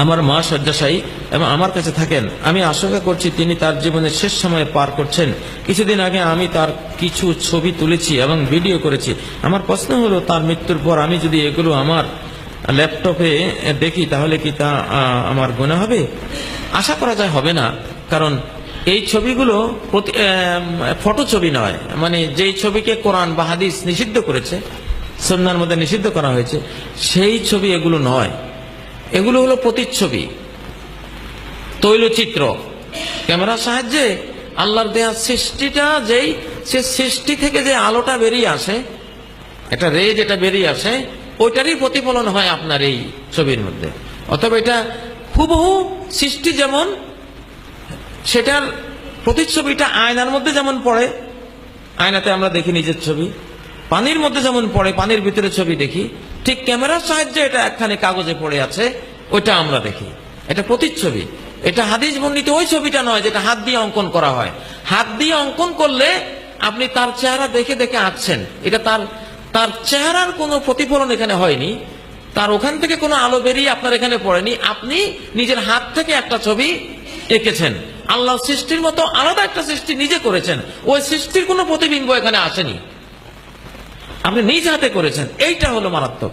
আমার মা শয্যাশায়ী এবং আমার কাছে থাকেন। আমি আশঙ্কা করছি তিনি তার জীবনের শেষ সময়ে পার করছেন। কিছুদিন আগে আমি তার কিছু ছবি তুলেছি এবং ভিডিও করেছি। আমার প্রশ্ন হলো, তার মৃত্যুর পর আমি যদি এগুলো আমার ল্যাপটপে দেখি তাহলে কি তা আমার গুনাহ হবে? আশা করা যায় হবে না, কারণ এই ছবিগুলো ফটো ছবি নয়। মানে যেই ছবিকে কোরআন বা হাদিস নিষিদ্ধ করেছে, সুন্নাহর মধ্যে নিষিদ্ধ করা হয়েছে, সেই ছবি এগুলো নয়। এগুলো হলো প্রতিচ্ছবি, তৈলচিত্র। ক্যামেরার সাহায্যে আল্লাহর দেয়া সৃষ্টিটা সে সৃষ্টি থেকে যে আলোটা বেরিয়ে আসে, একটা রে যেটা বেরিয়ে আসে, ওইটারই প্রতিফলন হয় আপনার এই ছবির মধ্যে। অথবা এটা হুবহু সৃষ্টি যেমন, সেটার প্রতিচ্ছবিটা আয়নার মধ্যে যেমন পড়ে, আয়নাতে আমরা দেখি নিজের ছবি, পানির মধ্যে যেমন পড়ে, পানির ভিতরে ছবি দেখি, ঠিক ক্যামেরার সাহায্যে এটা একখানে কাগজে পড়ে আছে, ওইটা আমরা দেখি। এটা প্রতিচ্ছবি। এটা হাদিস বর্ণিত ওই ছবিটা নয় যেটা হাত দিয়ে অঙ্কন করা হয়। হাত দিয়ে অঙ্কন করলে আপনি তার চেহারা দেখে দেখে আঁকছেন, এটা তার চেহারার কোনো প্রতিফলন এখানে হয়নি, তার ওখান থেকে কোনো আলো বেরিয়ে আপনার এখানে পড়েনি। আপনি নিজের হাত থেকে একটা ছবি এঁকেছেন, আল্লাহ সৃষ্টির মতো আলাদা একটা সৃষ্টি নিজে করেছেন। ওই সৃষ্টির কোনো প্রতিবিম্ব এখানে আসেনি, আপনি নিজ হাতে করেছেন। এইটা হলো মারাত্মক।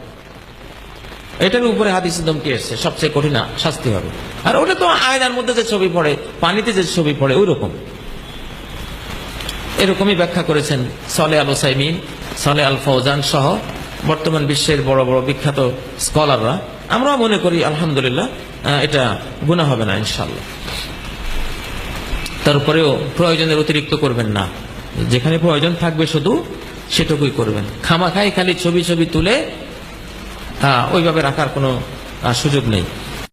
এটার উপরে হাদিসে ধমকি এসছে, সবচেয়ে কঠিন শাস্তি হবে। আর ওটা তো আয়নার মধ্যে যে ছবি পড়ে, পানিতে যে ছবি পড়ে, ওই রকম। এরকমই ব্যাখ্যা করেছেন সালেহ আল উসাইমিন, সালেহ আল ফৌজান সহ বর্তমান বিশ্বের বড় বড় বিখ্যাত স্কলাররা। আমরাও মনে করি আলহামদুলিল্লাহ এটা গুনাহ হবে না ইনশাআল্লাহ। তারপরেও প্রয়োজনের অতিরিক্ত করবেন না, যেখানে প্রয়োজন থাকবে শুধু সেটুকুই করবেন। খামাখাই খালি ছবি তুলে ওইভাবে রাখার কোনো সুযোগ নেই।